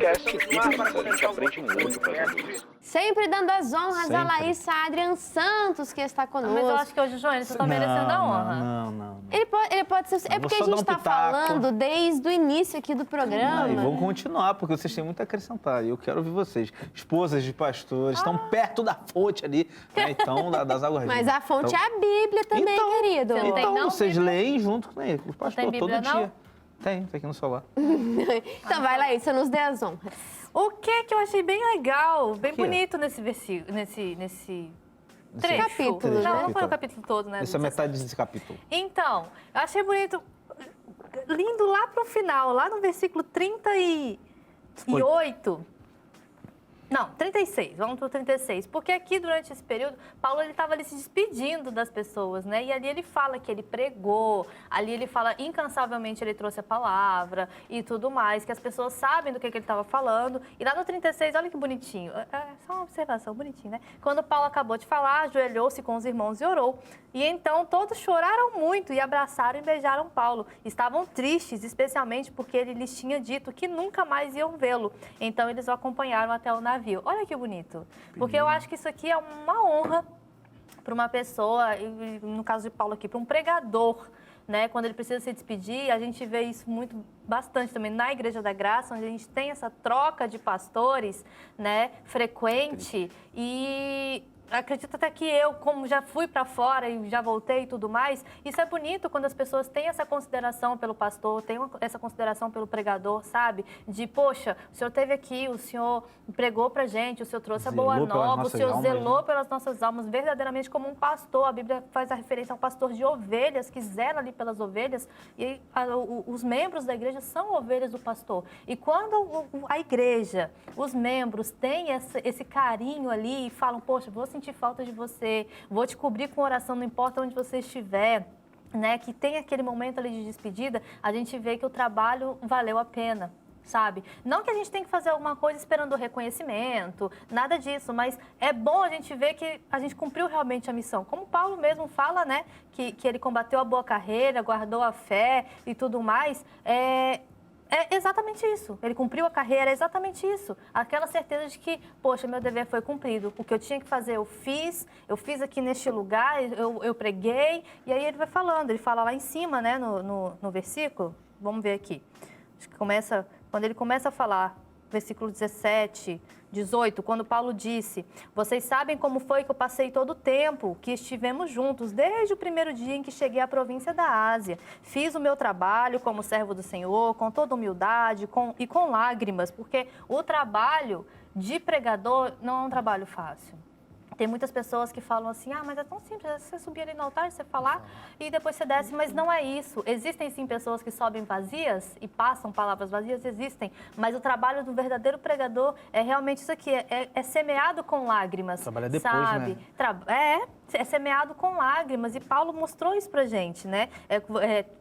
podcast Bíblia, a gente aprende muito fazendo isso. Sempre dando as honras a Laísa Adrian Santos, que está conosco. Mas eu acho que hoje, Joane, você está merecendo a honra. Não. Ele pode ser... É porque a gente está falando desde o início aqui do programa. E vamos continuar, porque vocês têm muito a acrescentar. E eu quero ouvir vocês. Esposas de pastores, estão perto da fonte ali, né? Então, das águas vivas. Mas a fonte é a Bíblia também, querido. Você não tem, não, vocês Bíblia? leem junto com ele, os pastores, todo Bíblia, dia. não? Tem aqui no celular. Então vai, Laísa, nos dê as honras. O que eu achei bem legal, bem bonito nesse versículo, nesse trecho. Capítulo, Não, né? não foi o capítulo todo, né? Essa é metade desse capítulo. Então, eu achei bonito, lindo lá pro final, lá no versículo 38. Não, 36, vamos para o 36. Porque aqui, durante esse período, Paulo estava ali se despedindo das pessoas, né? E ali ele fala que ele pregou, ali ele fala incansavelmente, ele trouxe a palavra e tudo mais, que as pessoas sabem do que ele estava falando. E lá no 36, olha que bonitinho, é só uma observação, bonitinho, né? Quando Paulo acabou de falar, ajoelhou-se com os irmãos e orou. E então todos choraram muito e abraçaram e beijaram Paulo. Estavam tristes, especialmente porque ele lhes tinha dito que nunca mais iam vê-lo. Então eles o acompanharam até o navio. Olha que bonito. Porque eu acho que isso aqui é uma honra para uma pessoa, e no caso de Paulo aqui, para um pregador, né? Quando ele precisa se despedir, a gente vê isso bastante também na Igreja da Graça, onde a gente tem essa troca de pastores, né, frequente. E acredito até que eu, como já fui para fora e já voltei e tudo mais, isso é bonito quando as pessoas têm essa consideração pelo pastor, têm essa consideração pelo pregador, sabe? De, poxa, o senhor esteve aqui, o senhor pregou pra gente, o senhor trouxe a boa nova, o senhor zelou pelas nossas almas, verdadeiramente como um pastor. A Bíblia faz a referência a um pastor de ovelhas, que zela ali pelas ovelhas, e os membros da igreja são ovelhas do pastor. E quando a igreja, os membros têm esse carinho ali e falam, poxa, vou sentir falta de você, vou te cobrir com oração, não importa onde você estiver, né? Que tem aquele momento ali de despedida, a gente vê que o trabalho valeu a pena, sabe? Não que a gente tem que fazer alguma coisa esperando o reconhecimento, nada disso, mas é bom a gente ver que a gente cumpriu realmente a missão. Como Paulo mesmo fala, né? Que ele combateu a boa carreira, guardou a fé e tudo mais, é exatamente isso. Ele cumpriu a carreira, é exatamente isso. Aquela certeza de que, poxa, meu dever foi cumprido. O que eu tinha que fazer, eu fiz aqui neste lugar, eu preguei. E aí ele vai falando, ele fala lá em cima, né, no versículo. Vamos ver aqui. Acho que quando ele começa a falar, versículo 17, 18, quando Paulo disse, vocês sabem como foi que eu passei todo o tempo que estivemos juntos, desde o primeiro dia em que cheguei à província da Ásia. Fiz o meu trabalho como servo do Senhor, com toda humildade e com lágrimas, porque o trabalho de pregador não é um trabalho fácil. Tem muitas pessoas que falam assim, mas é tão simples, é você subir ali no altar, você falar e depois você desce, mas não é isso. Existem sim pessoas que sobem vazias e passam palavras vazias, existem, mas o trabalho do verdadeiro pregador é realmente isso aqui, é semeado com lágrimas, trabalha depois, sabe? Né? É semeado com lágrimas e Paulo mostrou isso pra gente, né?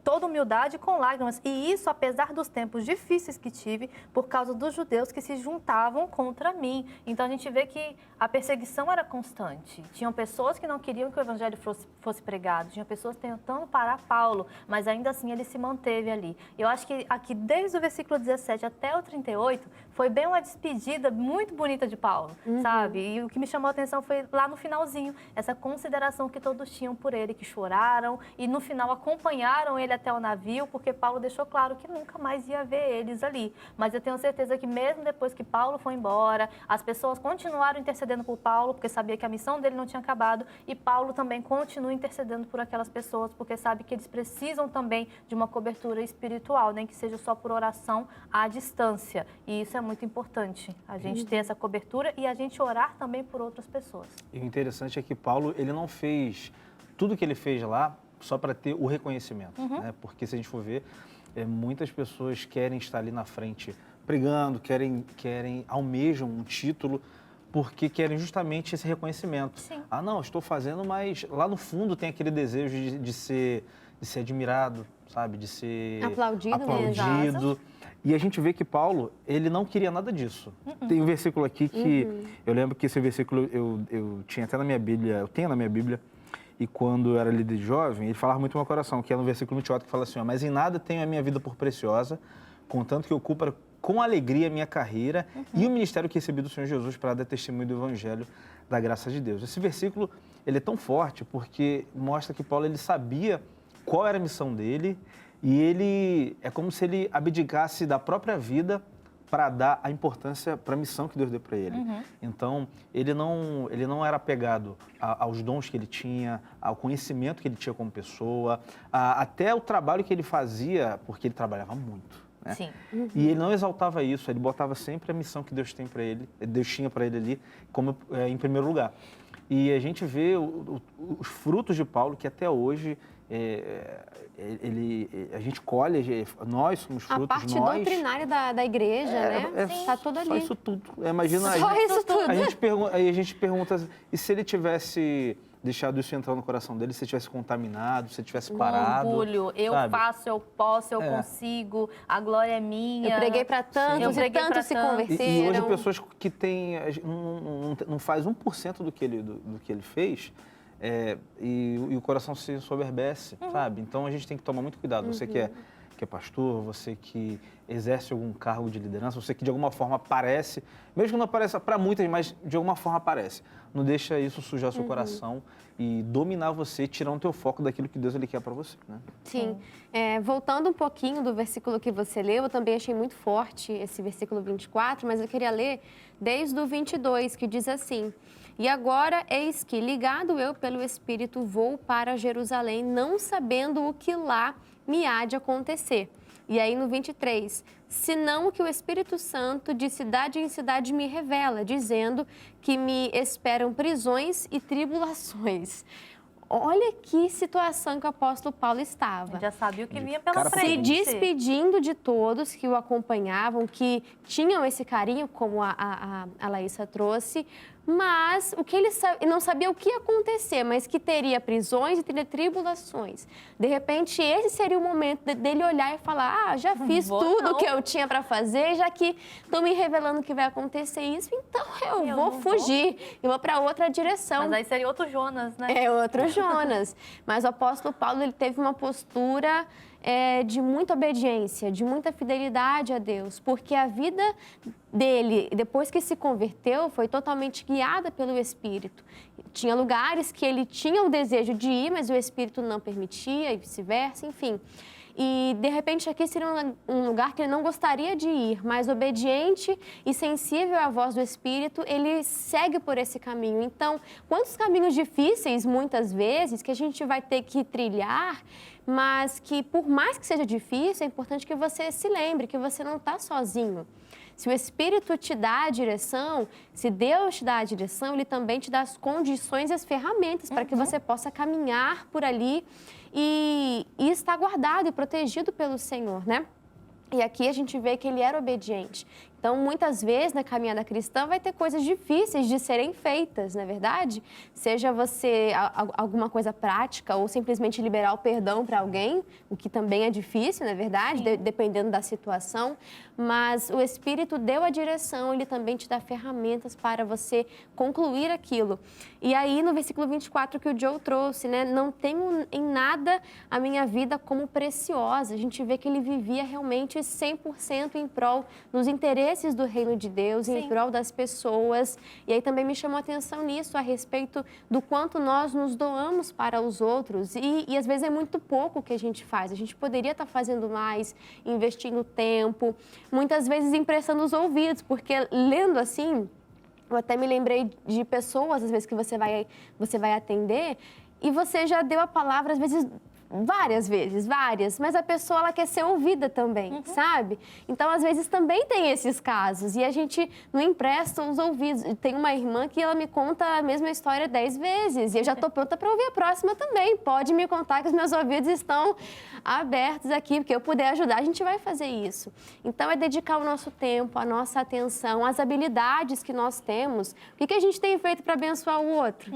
Toda humildade com lágrimas e isso apesar dos tempos difíceis que tive por causa dos judeus que se juntavam contra mim. Então a gente vê que a perseguição era constante. Tinham pessoas que não queriam que o evangelho fosse pregado, tinha pessoas tentando parar Paulo, mas ainda assim ele se manteve ali. Eu acho que aqui desde o versículo 17 até o 38 foi bem uma despedida muito bonita de Paulo, sabe? E o que me chamou a atenção foi lá no finalzinho, essa consideração que todos tinham por ele, que choraram e no final acompanharam ele até o navio, porque Paulo deixou claro que nunca mais ia ver eles ali. Mas eu tenho certeza que mesmo depois que Paulo foi embora, as pessoas continuaram intercedendo por Paulo, porque sabia que a missão dele não tinha acabado, e Paulo também continua intercedendo por aquelas pessoas, porque sabe que eles precisam também de uma cobertura espiritual, nem que seja só por oração à distância. E isso é muito importante, a gente ter essa cobertura e a gente orar também por outras pessoas. E o interessante é que Paulo, ele não fez tudo que ele fez lá só para ter o reconhecimento, né? Porque se a gente for ver, muitas pessoas querem estar ali na frente pregando, almejam um título, porque querem justamente esse reconhecimento. Sim. Não, estou fazendo, mas lá no fundo tem aquele desejo de ser admirado, sabe? De ser aplaudido. E a gente vê que Paulo, ele não queria nada disso. Tem um versículo aqui que eu lembro que esse versículo eu tinha até na minha Bíblia, eu tenho na minha Bíblia, e quando eu era líder jovem, ele falava muito no meu coração, que é no versículo 28, que fala assim, mas em nada tenho a minha vida por preciosa, contanto que eu com alegria a minha carreira e o ministério que recebi do Senhor Jesus para dar testemunho do Evangelho da graça de Deus. Esse versículo, ele é tão forte porque mostra que Paulo, ele sabia qual era a missão dele e ele é como se ele abdicasse da própria vida para dar a importância para a missão que Deus deu para ele. Então, ele não era apegado aos dons que ele tinha, ao conhecimento que ele tinha como pessoa, até o trabalho que ele fazia, porque ele trabalhava muito. Né? Sim. E ele não exaltava isso, ele botava sempre a missão que Deus tem para ele, Deus tinha para ele ali, como em primeiro lugar. E a gente vê os frutos de Paulo, que até hoje a gente colhe, nós somos frutos, a parte doutrinária da igreja, né? Está tudo ali. Só isso tudo. Imagina só isso tudo. A gente pergunta, e se ele tivesse deixado isso entrar no coração dele, se ele tivesse contaminado, se ele tivesse parado. Orgulho, eu sabe? faço, eu posso, eu consigo, a glória é minha. Eu preguei para tantos e tantos se converteram. E hoje pessoas que têm, não faz 1% do que ele fez, e o coração se ensoberbece, sabe? Então a gente tem que tomar muito cuidado. Você que é pastor, você que exerce algum cargo de liderança, você que de alguma forma aparece, mesmo que não apareça para muitas, mas de alguma forma aparece. Não deixa isso sujar seu coração e dominar você, tirando o teu foco daquilo que Deus ele quer para você. Né? Sim. Voltando um pouquinho do versículo que você leu, eu também achei muito forte esse versículo 24, mas eu queria ler desde o 22, que diz assim: "E agora, eis que, ligado eu pelo Espírito, vou para Jerusalém, não sabendo o que lá me há de acontecer." E aí no 23, "senão o que o Espírito Santo de cidade em cidade me revela, dizendo que me esperam prisões e tribulações." Olha que situação que o apóstolo Paulo estava. Já sabia o que vinha pela frente. Se despedindo de todos que o acompanhavam, que tinham esse carinho, como a Laísa trouxe, mas o que ele não sabia o que ia acontecer, mas que teria prisões e teria tribulações. De repente, esse seria o momento dele olhar e falar: já fiz tudo o que eu tinha para fazer, já que estão me revelando que vai acontecer isso, então eu vou fugir, eu vou para outra direção. Mas aí seria outro Jonas, né? É outro Jonas. Mas o apóstolo Paulo, ele teve uma postura de muita obediência, de muita fidelidade a Deus, porque a vida dele, depois que se converteu, foi totalmente guiada pelo Espírito. Tinha lugares que ele tinha o desejo de ir, mas o Espírito não permitia, e vice-versa, enfim. E, de repente, aqui seria um lugar que ele não gostaria de ir, mas obediente e sensível à voz do Espírito, ele segue por esse caminho. Então, quantos caminhos difíceis, muitas vezes, que a gente vai ter que trilhar, mas que, por mais que seja difícil, é importante que você se lembre que você não está sozinho. Se o Espírito te dá a direção, se Deus te dá a direção, Ele também te dá as condições e as ferramentas para que você possa caminhar por ali e estar guardado e protegido pelo Senhor, né? E aqui a gente vê que ele era obediente. Então, muitas vezes, na caminhada cristã, vai ter coisas difíceis de serem feitas, não é verdade? Seja você alguma coisa prática ou simplesmente liberar o perdão para alguém, o que também é difícil, não é verdade? Dependendo da situação. Mas o Espírito deu a direção, ele também te dá ferramentas para você concluir aquilo. E aí, no versículo 24 que o Joe trouxe, né? "Não tenho em nada a minha vida como preciosa." A gente vê que ele vivia realmente 100% em prol dos interesses do reino de Deus, em prol das pessoas. E aí também me chamou a atenção nisso, a respeito do quanto nós nos doamos para os outros. E às vezes é muito pouco o que a gente faz. A gente poderia estar fazendo mais, investindo tempo, muitas vezes emprestando os ouvidos, porque lendo assim, eu até me lembrei de pessoas, às vezes, que você vai atender, e você já deu a palavra, às vezes, várias vezes, mas a pessoa, ela quer ser ouvida também, sabe? Então, às vezes, também tem esses casos e a gente não empresta os ouvidos. Tem uma irmã que ela me conta a mesma história 10 vezes e eu já estou pronta para ouvir a próxima também. Pode me contar que os meus ouvidos estão abertos aqui, porque eu puder ajudar, a gente vai fazer isso. Então, é dedicar o nosso tempo, a nossa atenção, as habilidades que nós temos. O que a gente tem feito para abençoar o outro?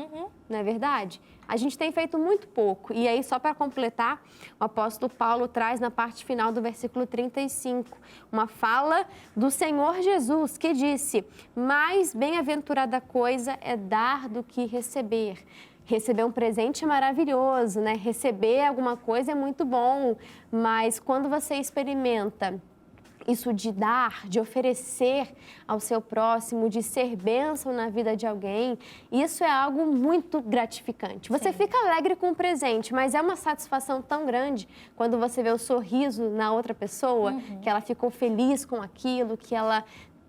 Não é verdade? A gente tem feito muito pouco. E aí, só para completar, o apóstolo Paulo traz na parte final do versículo 35, uma fala do Senhor Jesus, que disse: "Mais bem-aventurada coisa é dar do que receber." Receber um presente é maravilhoso, né? Receber alguma coisa é muito bom, mas quando você experimenta isso de dar, de oferecer ao seu próximo, de ser bênção na vida de alguém, isso é algo muito gratificante. Você fica alegre com o presente, mas é uma satisfação tão grande quando você vê o sorriso na outra pessoa, que ela ficou feliz com aquilo, que ela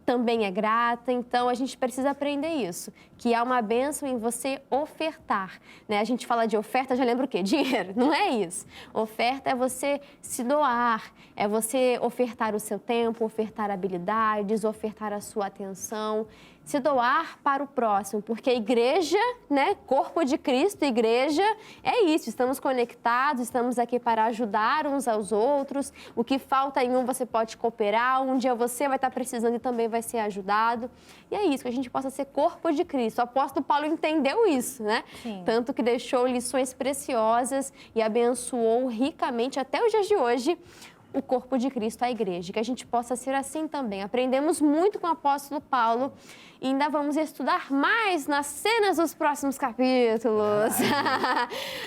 também é grata. Então, a gente precisa aprender isso, que há uma bênção em você ofertar, né? A gente fala de oferta, já lembra o quê? Dinheiro. Não é isso. Oferta é você se doar, é você ofertar o seu tempo, ofertar habilidades, ofertar a sua atenção, se doar para o próximo, porque a igreja, né, corpo de Cristo, igreja, é isso, estamos conectados, estamos aqui para ajudar uns aos outros, o que falta em um você pode cooperar, um dia você vai estar precisando e também vai ser ajudado, e é isso, que a gente possa ser corpo de Cristo. O apóstolo Paulo entendeu isso, né? Sim. Tanto que deixou lições preciosas e abençoou ricamente até os dias de hoje o corpo de Cristo, a igreja, que a gente possa ser assim também. Aprendemos muito com o apóstolo Paulo e ainda vamos estudar mais nas cenas dos próximos capítulos.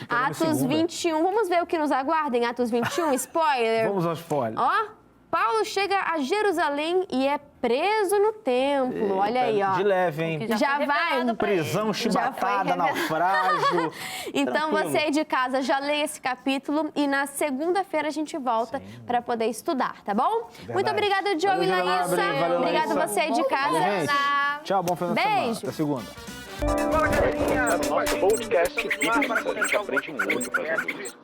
Atos 21, vamos ver o que nos aguarda em Atos 21, spoiler. Vamos ao spoiler. Ó, Paulo chega a Jerusalém e é preso no templo. Olha aí, ó. De leve, hein? Já vai. Prisão, chibatada, naufrágio. Então, Tranquilo. você aí de casa já lê esse capítulo e na segunda-feira a gente volta para poder estudar, tá bom? Muito obrigada, Joe e Laísa. Valeu, Obrigado Laísa. você aí de casa. Valeu, gente. Tchau, bom final de semana. Beijo. Até segunda. Nosso podcast Bíblia, a gente aprende muito fazendo isso.